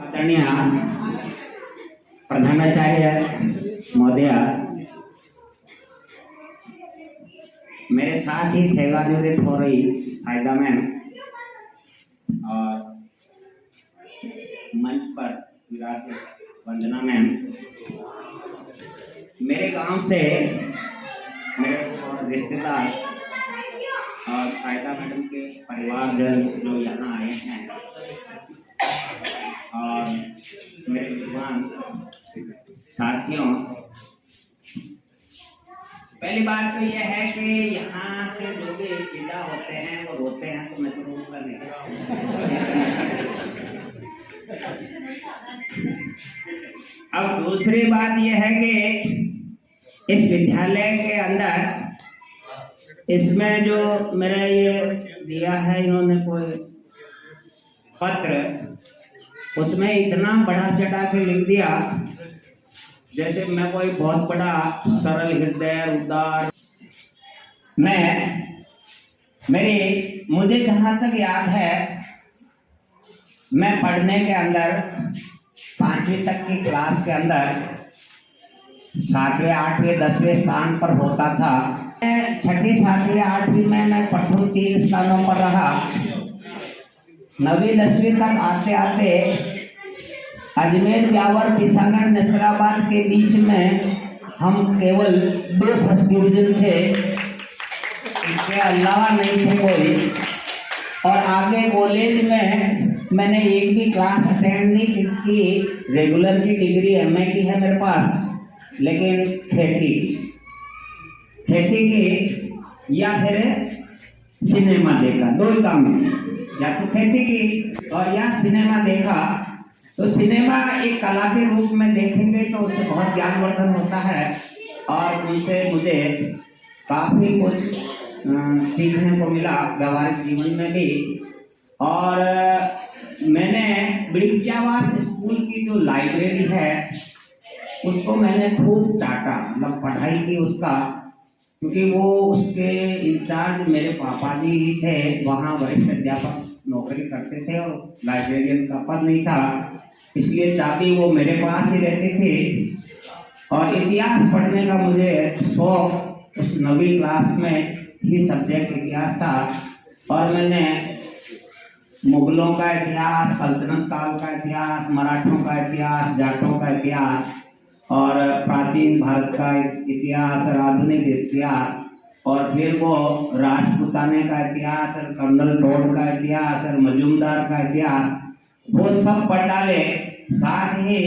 आदरणीय प्रधानाचार्य महोदय, मेरे साथ ही सेवानिवृत्त हो रही फायदा मैम और मंच पर विराट वंदना मैम, मेरे गांव से मेरे रिश्तेदार और फायदा मैडम के परिवारजन जो यहाँ आए हैं और मेरे विद्वान साथियों, पहली बात तो यह है कि यहाँ से जो भी विदा होते हैं वो रोते हैं, तो मैं तो रोता नहीं। अब दूसरी बात यह है कि इस विद्यालय के अंदर इसमें जो मेरा ये दिया है इन्होंने कोई पत्र, उसमें इतना बढ़ा चढ़ा के लिख दिया जैसे मैं कोई बहुत बड़ा सरल हृदय उदार। मुझे जहाँ तक याद है, मैं पढ़ने के अंदर 5वीं तक की क्लास के अंदर 7वें 8वें 10वें स्थान पर होता था। 6ठी 7वीं 8वीं में मैं प्रथम 3 स्थानों पर रहा। 9वीं 10वीं तक आते आते अजमेर ब्यावर किसानगढ़ नसराबाद के बीच में हम केवल 2 फर्स्ट डिवीजन थे, इसके अलावा नहीं थे कोई। और आगे कॉलेज में मैंने एक भी क्लास अटेंड नहीं की। रेगुलर की डिग्री एमए की है मेरे पास, लेकिन खेती की या फिर सिनेमा देखा, 2 ही काम है, या तो खेती की और या सिनेमा देखा। तो सिनेमा एक कला के रूप में देखेंगे तो उससे बहुत ज्ञानवर्धन होता है और उनसे मुझे काफी कुछ सीखने को मिला व्यवहारिक जीवन में भी। और मैंने वृक्षावास स्कूल की जो लाइब्रेरी है उसको मैंने खूब चाटा, मतलब पढ़ाई की उसका, क्योंकि वो उसके इंचार्ज मेरे पापा जी ही थे। वहाँ वरिष्ठ अध्यापक नौकरी करते थे और लाइब्रेरियन का पद नहीं था, इसलिए चाबी वो मेरे पास ही रहती थी। और इतिहास पढ़ने का मुझे शौक उस 9वीं क्लास में ही सब्जेक्ट इतिहास था। और मैंने मुगलों का इतिहास, सल्तनत काल का इतिहास, मराठों का इतिहास, जाटों का इतिहास और प्राचीन भारत का इतिहास और आधुनिक इतिहास, और फिर वो राजपूताने का इतिहास और कर्नल टोड का इतिहास और मजूमदार का इतिहास, वो सब पढ़ डाले। साथ ही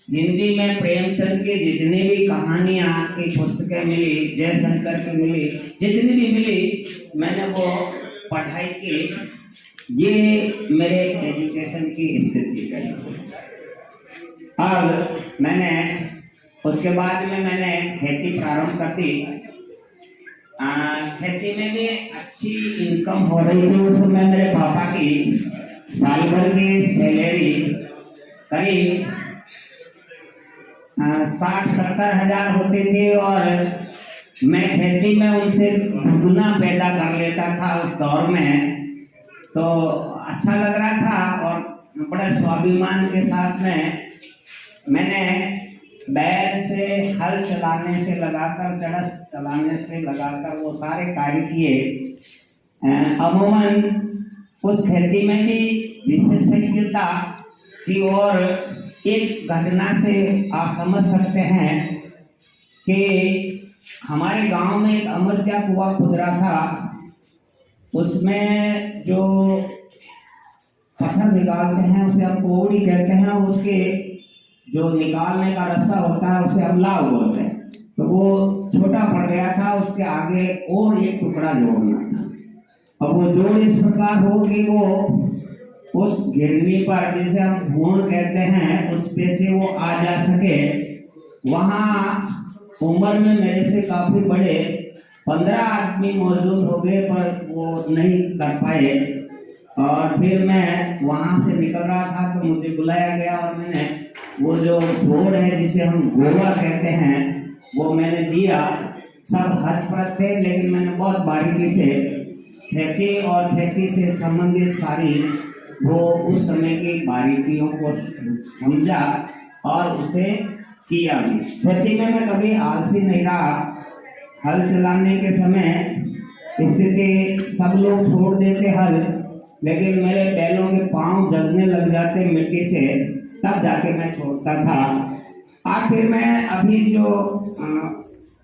हिंदी में प्रेमचंद की जितनी भी कहानियां की पुस्तकें मिली, जयशंकर की मिली, जितनी भी मिली, मैंने वो पढ़ाई की। ये मेरे एजुकेशन की स्थिति है। अब मैंने उसके बाद में मैंने खेती प्रारंभ कर दी। खेती में भी अच्छी इनकम हो रही थी उस समय। मेरे पापा की साल भर की सैलरी करीब 60-70 हजार होती थी और मैं खेती में उनसे दुगना पैदा कर लेता था उस दौर में। तो अच्छा लग रहा था और बड़े स्वाभिमान के साथ में मैंने बैल से हल चलाने से लगाकर चड़स चलाने से लगाकर वो सारे कार्य किए। अमूमन उस खेती में भी विशेषज्ञता थी। और एक घटना से आप समझ सकते हैं कि हमारे गांव में एक अमरत्या कुआं खुद रहा था। उसमें जो पत्थर निकालते हैं उसे हम कोड़ी कहते हैं, उसके जो निकालने का रस्सा होता है उसे हम लाव बोलते हैं। तो वो छोटा पड़ गया था, उसके आगे और एक टुकड़ा जोड़ना था। अब वो जोड़ इस प्रकार हो कि वो उस गिरनी पर, जिसे हम भूण कहते हैं, उस पे से वो आ जा सके। वहाँ उम्र में मेरे से काफी बड़े 15 आदमी मौजूद हो गए, पर वो नहीं कर पाए। और फिर मैं वहां से निकल रहा था तो मुझे बुलाया गया और मैंने वो जो छोड़ है जिसे हम गोवा कहते हैं वो मैंने दिया। सब हथप्रत थे, लेकिन मैंने बहुत बारीकी से खेती और खेती से संबंधित सारी वो उस समय की बारीकियों को समझा और उसे किया भी। खेती में मैं कभी आलसी नहीं रहा। हल चलाने के समय स्थिति सब लोग छोड़ देते हल, लेकिन मेरे बैलों के पांव जलने लग जाते मिट्टी से, तब जाके मैं छोड़ता था। आखिर में अभी जो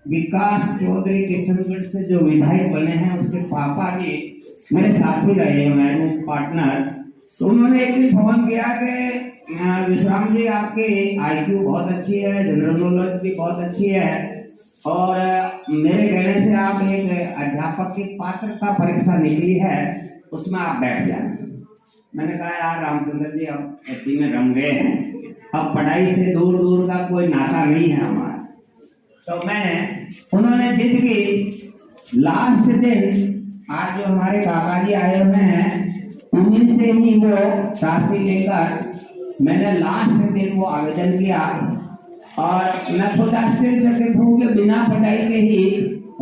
विकास चौधरी किशनगढ़ से जो विधायक बने हैं, उसके पापा जी मेरे साथी रहे हैं, मैं पार्टनर। तो उन्होंने एक दिन फोन किया कि विश्राम जी आपकी आईक्यू बहुत अच्छी है, जनरल नॉलेज भी बहुत अच्छी है, और मेरे कहने से आप एक अध्यापक की पात्रता परीक्षा निकली है, उसमें आप बैठ जाए। मैंने कहा यार रामचंद्र जी, अब खेती में रंग गए हैं, अब पढ़ाई से दूर दूर का कोई नाता नहीं है हमारा। तो उन्होंने जिद की। लास्ट दिन आज जो हमारे काका जी आए हुए हैं, उन्हीं से ही वो राशि लेकर मैंने लास्ट दिन वो आवेदन किया। और मैं खुद आश्चर्यचकित हूँ कि बिना पढ़ाई के ही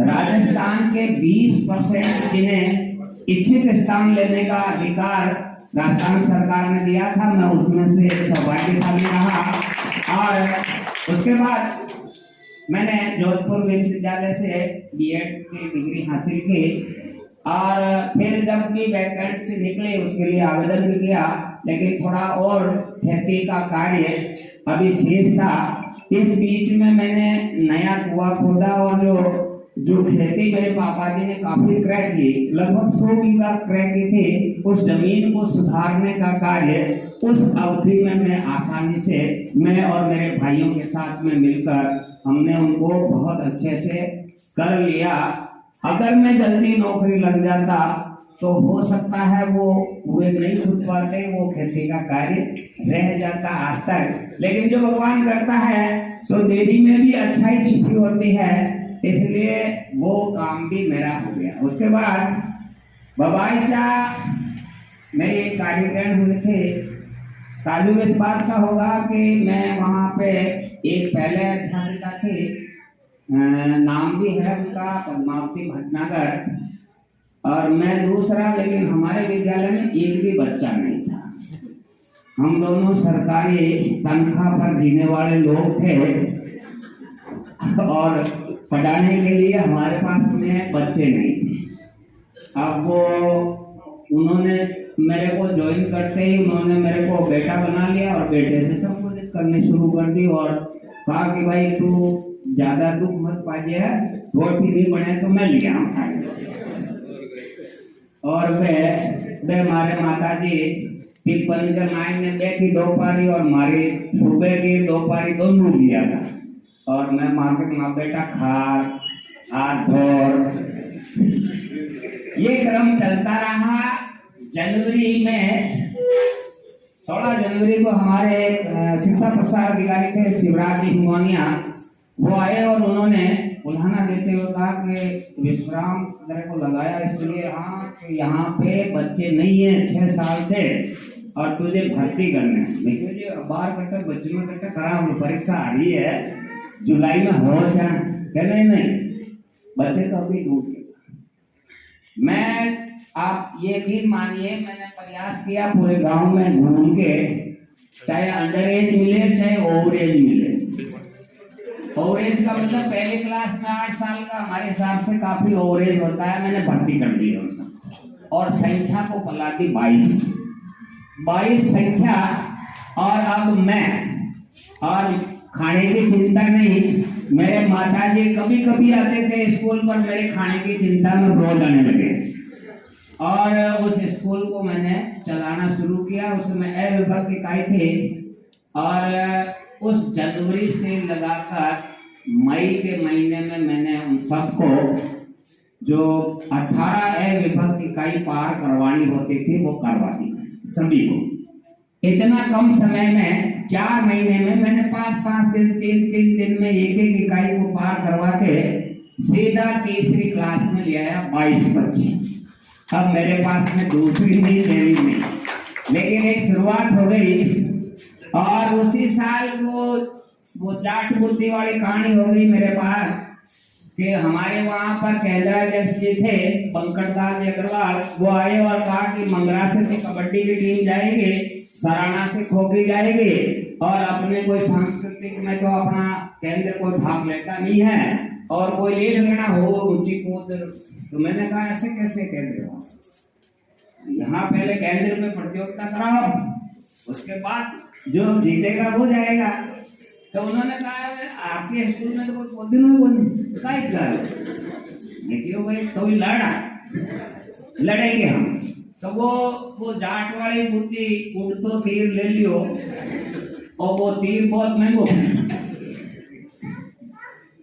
राजस्थान के 20% जिन्हें इच्छित स्थान लेने का अधिकार राजस्थान सरकार ने दिया था, मैं उसमें से सौभाग्यशाली रहा। और उसके बाद मैंने जोधपुर विश्वविद्यालय से बीएड की डिग्री हासिल की, और फिर जब भी वैकेंसी निकले उसके लिए आवेदन भी किया, लेकिन थोड़ा और खेती का कार्य अभी शेष था। इस बीच में मैंने नया कुआं खोदा, और जो खेती मेरे पापा जी ने काफी क्रय की, लगभग 100 बीघा क्रय की थी, उस जमीन को सुधारने का कार्य उस अवधि में मैं आसानी से, मैं और मेरे भाइयों के साथ में मिलकर हमने उनको बहुत अच्छे से कर लिया। अगर मैं जल्दी नौकरी लग जाता तो हो सकता है वो नहीं खुद पाते, वो खेती का कार्य रह जाता आज तक। लेकिन जो भगवान करता है सो देरी में भी अच्छाई छिपी होती है, इसलिए वो काम भी मेरा हो गया। उसके बाद बबाईचा मेरे एक कार्यक्रम हुए थे। ताल्लुक इस बात का होगा कि मैं वहाँ पे एक पहले अध्यापिका थी, नाम भी है उनका पद्मावती भटनागर, और मैं दूसरा। लेकिन हमारे विद्यालय में एक भी बच्चा नहीं था। हम दोनों सरकारी तनख्वाह पर जीने वाले लोग थे, और पढ़ाने के लिए हमारे पास में बच्चे नहीं थे। अब वो उन्होंने मेरे को ज्वाइन करते ही उन्होंने मेरे को बेटा बना लिया, और बेटे से संबोधित करनी शुरू कर दी, और कहा कि भाई तू ज्यादा दुख मत पाइए, रोटी नहीं बने तो मैं लिया और वे हमारे माता जी पिपन के माइन में बैठी 2 पारी, और हमारी सुबह की 2 पारी दोनों लिया था। और मैं माँ बेटा खार हाथ धोर, ये क्रम चलता रहा। जनवरी में 16 जनवरी को हमारे शिक्षा प्रसार अधिकारी थे शिवराज जी हिमोनिया, वो आए और उन्होंने उल्हाना देते हुए कहा कि विश्राम तेरे को लगाया इसलिए हाँ कि यहाँ पे बच्चे नहीं है 6 साल से, और तुझे भर्ती करना है। देखिए जी, बाहर कट्टा बच्चों में कट्टा करा, परीक्षा आ रही है जुलाई में हो जाए, कहने नहीं बच्चे तो अभी दूर। मैं आप ये भी मानिए, मैंने प्रयास किया पूरे गांव में घूम के, चाहे अंडर एज मिले चाहे ओवर एज मिले। ओवर एज का मतलब पहले क्लास में 8 साल का हमारे हिसाब से काफी ओवर एज होता है, मैंने भर्ती कर दी उन सब, और संख्या को पला दी 22 संख्या। और अब मैं, और खाने की चिंता नहीं, मेरे माताजी कभी कभी आते थे स्कूल पर, मेरे खाने की चिंता में रोज आने लगे, और उस स्कूल को मैंने चलाना शुरू किया। उसमें ए विभाग इकाई थे, और उस जनवरी से लगाकर मई के महीने में मैंने उन सबको जो 18 ए विभक्त इकाई पार करवानी होती थी वो करवा दी सभी को। इतना कम समय में 4 महीने में मैंने 5-5 दिन 3-3 दिन में एक इकाई को पार करवा के सीधा तीसरी क्लास में ले आया 22 बच्चे। अब मेरे पास में दूसरी नहीं देरी नहीं, लेकिन एक शुरुआत हो गई। और उसी साल वो जाट बुद्धि वाली कहानी हो गई मेरे पास कि हमारे वहां पर केंद्राध्यक्ष जी थे पंकज दास अग्रवाल, वो आए और कहा कि मंगरा से तो कबड्डी की टीम जाएगी, सराना से खो की जाएगी, और अपने कोई सांस्कृतिक में तो अपना केंद्र कोई भाग लेता नहीं है, और कोई एक लेना हो ऊंची कूद। तो मैंने कहा ऐसे कैसे केंद्र हो, यहाँ पहले केंद्र में प्रतियोगिता कराओ, उसके बाद जो जीतेगा वो जाएगा। तो उन्होंने कहा आपके स्कूल में तो कोई पौधे नहीं काय कर देखियो भाई, तो लड़ेंगे हम। तो वो जाट वाली बुद्धि उड़ तो तीर ले लियो, और वो तीर बहुत महंगो,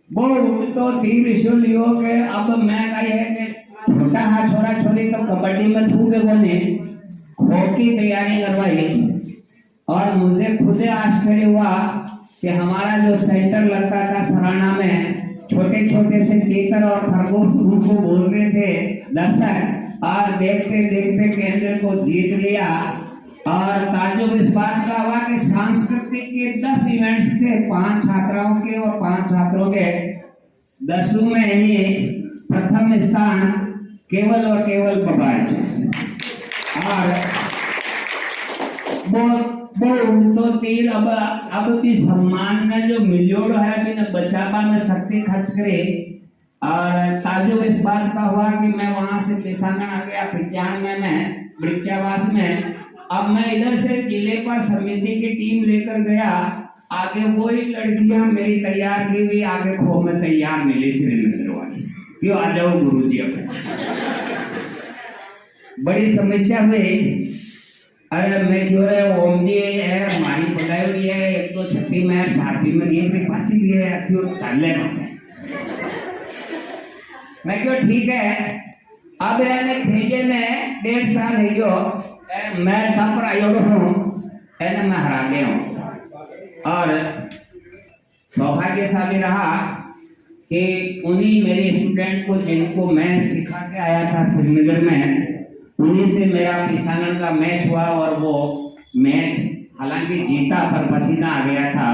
वो उड़ तो तीर इसलिए लियो कि अब मैं कही है कि छोटा हाथ छोरा छोरी तो कबड्डी में थूके बोले खो की तैयारी करवाई, और मुझे खुद आश्चर्य हुआ कि हमारा जो सेंटर लगता था सराना में, छोटे छोटे से तीतर और खरगोश उनको बोल रहे थे दर्शक, और देखते देखते केंद्र को जीत लिया। और ताजुब इस बात का हुआ कि सांस्कृतिक के 10 इवेंट्स थे, 5 छात्राओं के और 5 छात्रों के, 10 में ही प्रथम स्थान केवल और केवल बबाज। और वो तो तीर अब भी सम्मान ने जो मिलियोड़ है बिना बचावा में शक्ति खर्च करे। और ताजुब इस बात का हुआ कि मैं वहां से पेशांगण आ गया 95 में वृक्षावास में। अब मैं इधर से जिले पर समिति की टीम लेकर गया, आगे वही लड़कियां मेरी तैयार की हुई आगे खो में तैयार मिली श्रीनगर वाली, क्यों आ जाओ गुरुजी। अब बड़ी समस्या हुई, अरे मैं क्यों रहे ओम जी है मारी बुलाई है, एक तो छठी में भारती में ये भी पाची भी है, क्यों चाले मैं क्यों ठीक है। अब यानी खेजे ने 1.5 साल है जो मैं तब पर आयो हूँ, मैं हरा गया हूँ। और सौभाग्यशाली रहा कि उन्हीं मेरे स्टूडेंट को जिनको मैं सिखा के आया था श्रीनगर में, उन्हीं से मेरा पेशांगण का मैच हुआ। और वो मैच हालांकि जीता पर पसीना आ गया था।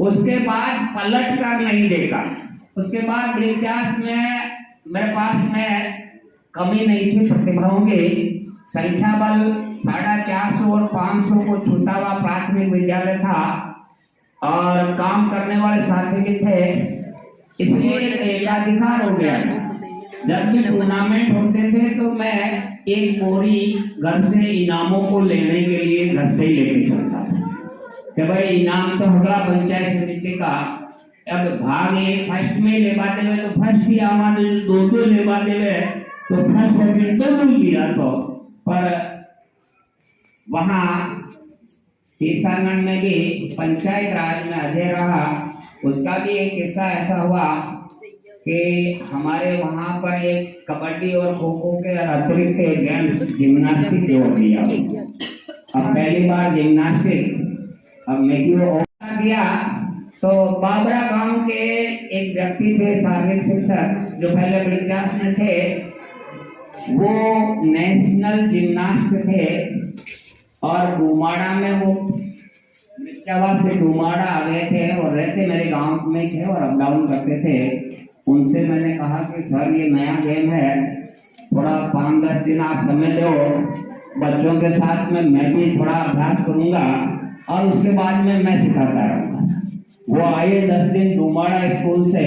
उसके बाद पलट कर नहीं देखा, उसके बाद ब्रेकचास में मेरे पास में कमी नहीं थी प्रतिभाओं की, संख्या बल 450 और 500 को छूटा हुआ प्राथमिक विद्यालय था, और काम करने वाले साथी भी थे, इसलिए एकाधिकार हो गया। जब भी टूर्नामेंट होते थे तो मैं एक बोरी घर से इनामों को लेने के लिए घर से ही लेके चलता था कि भाई इनाम तो होगा पंचायत समिति का। अब भाग एक फर्स्ट में लेवा देवे तो फर्स्ट ही आवाज 2 लेवा देवे तो फर्स्ट सेकंड तो लिया। तो पर वहाँ पेशांगण में भी पंचायत राज में अजय रहा, उसका भी एक किस्सा ऐसा हुआ कि हमारे वहाँ पर एक कबड्डी और खो खो के अतिरिक्त गेम्स जिम्नास्टिक जोड़ दिया। अब पहली बार जिम्नास्टिक, अब मैं क्यों दिया तो बाबरा गांव के एक व्यक्ति थे शारीरिक शिक्षक जो पहले ब्रिजदास में थे, वो नेशनल जिम्नास्ट थे, और डूमाड़ा में वो मिर्चावा से डूमाड़ा आ गए थे और रहते मेरे गांव में थे और अप डाउन करते थे। उनसे मैंने कहा कि सर ये नया गेम है, थोड़ा 5-10 दिन आप समय दो, बच्चों के साथ में मैं भी थोड़ा अभ्यास करूंगा और उसके बाद में मैं सिखाता रहूंगा। वो आए 10 दिन डूमाड़ा स्कूल से,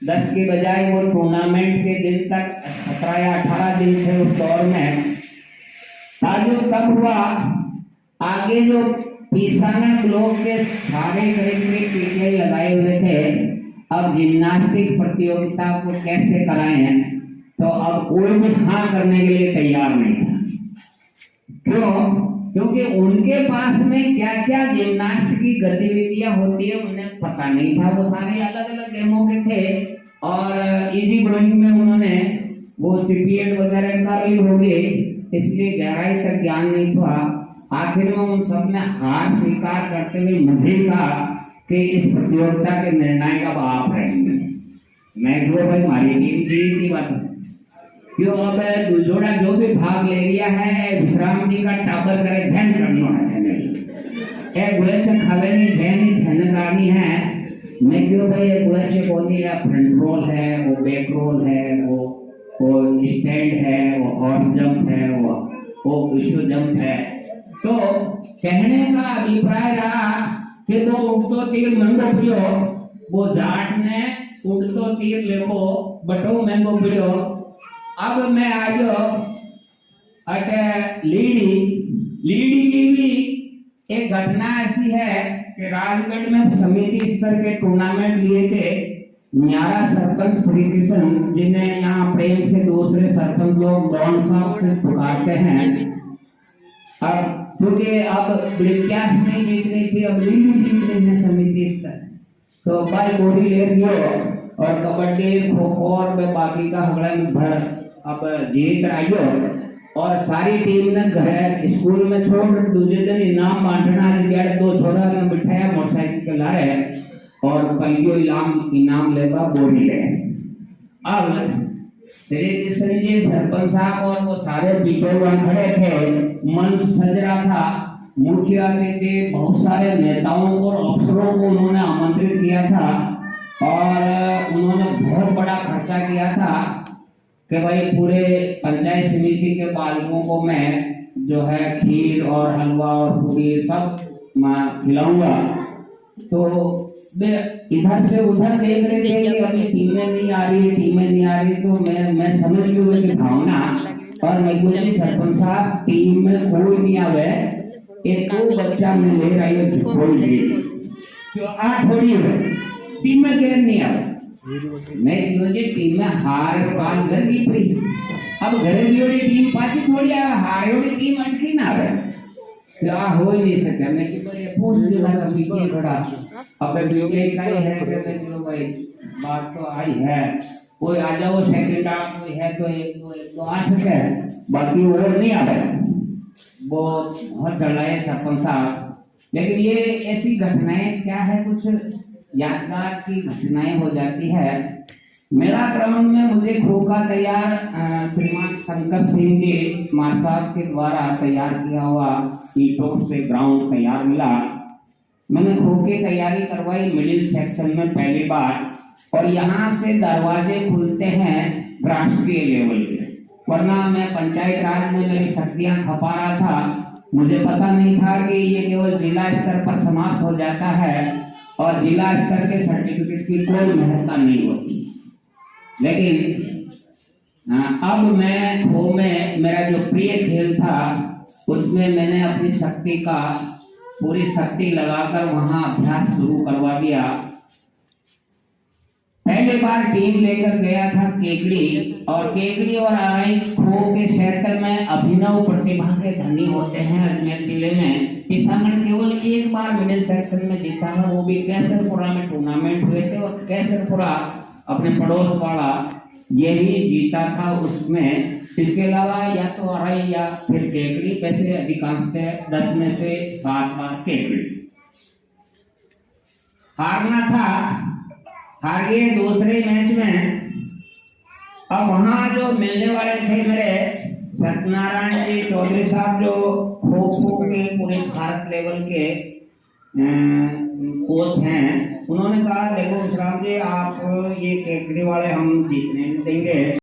10 की बजाय वो टूर्नामेंट के दिन तक 17 या 18 दिन थे उस दौर में। ताजो तब हुआ आगे जो पेशांगण ब्लॉक के सारे करीब पीटीआई लगाए हुए थे, अब जिम्नास्टिक प्रतियोगिता को कैसे कराएं, तो अब कोई भी हाँ करने के लिए तैयार नहीं था। क्यों? क्योंकि उनके पास में क्या क्या जिम्नास्टिक की गतिविधियां होती है उन्हें पता नहीं था। वो सारे अलग अलग गेमों के थे और इजी गोइंग में उन्होंने वो सीपीएड वगैरह कर ली होगी, इसलिए गहराई तक ज्ञान नहीं था। आखिर में उन सब ने हार स्वीकार करते हुए मुझे कहा कि इस प्रतियोगिता के निर्णायक अब आप रहेंगे। मैं जो भाई हमारी टीम जीती बात क्यों, अब दुजोड़ा जो भी भाग ले लिया है विश्राम जी का टाबर करे ध्यान करना है, एक गोले से खावे नहीं ध्यान धनरानी है, मैं क्यों भाई गुलाचे कौन या फ्रंट रोल है, वो बैक रोल है, वो स्टैंड है, वो हॉर्स जंप है, वो विश्व जंप है। तो कहने का अभिप्राय रहा कि दो उड़तो तीर महंगो पड़ियो, वो जाट ने उड़तो तीर लेको बटो महंगो पड़ियो। अब मैं आजो अटे लीडी की भी एक घटना ऐसी है कि राजगढ़ में समिति स्तर के टूर्नामेंट लिए थे। न्यारा सरपंच श्री कृष्ण, जिन्हें यहाँ प्रेम से दूसरे सरपंच लोग डॉन साहब से पुकारते हैं, अब क्योंकि अब ब्रिक्यास नहीं जीत रही थी, अब लीडी जीत रही है समिति स्तर। तो भाई गोरी ले लियो और कबड्डी खो खो और बाकी का हगड़ा में भर अब जीत आइयो। और सारी टीम ने घर स्कूल में छोड़ दूसरे दिन इनाम बांटना, दो छोरा ने बिठाया मोटरसाइकिल के लारे और कलियो इनाम लेगा बोरी ले। अब श्री कृष्ण जी सरपंच साहब और वो सारे बीटोवान खड़े थे, मंच सज रहा था, मुखिया के बहुत सारे नेताओं और अफसरों को उन्होंने आमंत्रित किया था और उन्होंने बहुत बड़ा खर्चा किया था कि भाई पूरे पंचायत समिति के बालकों को मैं जो है खीर और हलवा और पूरी सब खिलाऊंगा। तो इधर से उधर देख रहे थे कि अभी टीमें नहीं आ रही, तो मैं समझ लूँ कि भावना। और मैं बोली सरपंच साहब टीम में कोई नहीं आवे, एक को बच्चा में ले रही है कोई नहीं, जो आ थोड़ी है टीम में गेम नहीं आवे। मैं मुझे टीम में हार पान कर दी पड़ी। अब घरे की वाली टीम पाची थोड़ी आ, हारे वाली टीम अटकी ना आवे, क्या हो ही नहीं सके। मैं कि पर ये पूछ लिया था बीके थोड़ा, अब बीके का ही है कि मैं चलो भाई बात तो आई है, कोई आ जाओ सेकंड हाफ कोई है तो एक दो आ सके, बाकी और नहीं आ रहा। वो बहुत चल रहा है सरपंच साहब। लेकिन ये ऐसी घटनाएं क्या है, कुछ यादगार की घटनाएं हो जाती है। मेला ग्राउंड में मुझे खो का तैयार श्रीमान शंकर सिंह जी मार साहब के द्वारा तैयार किया हुआ ईंटों से ग्राउंड तैयार मिला। मैंने खो की तैयारी करवाई मिडिल सेक्शन में पहली बार, और यहाँ से दरवाजे खुलते हैं राष्ट्रीय लेवल के, वरना मैं पंचायत राज में मेरी शक्तियां खपा रहा था। मुझे पता नहीं था कि ये केवल जिला स्तर पर समाप्त हो जाता है और जिला स्तर के सर्टिफिकेट की कोई महत्ता नहीं होती। लेकिन अब मैं खो में मेरा जो प्रिय खेल था उसमें मैंने अपनी शक्ति का पूरी शक्ति लगाकर वहां अभ्यास शुरू करवा दिया। पहली बार टीम लेकर गया था केकड़ी, और केकड़ी और आरई खो के क्षेत्र में अभिनव प्रतिभा के धनी होते हैं। अजमेर जिले में किसानगढ़ केवल एक बार मिडिल सेक्शन में जीता है, वो भी कैसरपुरा में टूर्नामेंट हुए थे और कैसरपुरा अपने पड़ोस वाला यही जीता था उसमें। इसके अलावा या तो आरई या फिर केकड़ी, वैसे अधिकांश 10 में से 7 बार केकड़ी। हारना था, हार गए दूसरे मैच में। अब वहां जो मिलने वाले थे मेरे सत्यनारायण जी चौधरी साहब, जो खो खो के पूरे भारत लेवल के कोच हैं, उन्होंने कहा देखो विश्राम जी आप ये केकड़ी वाले हम जीतने देंगे।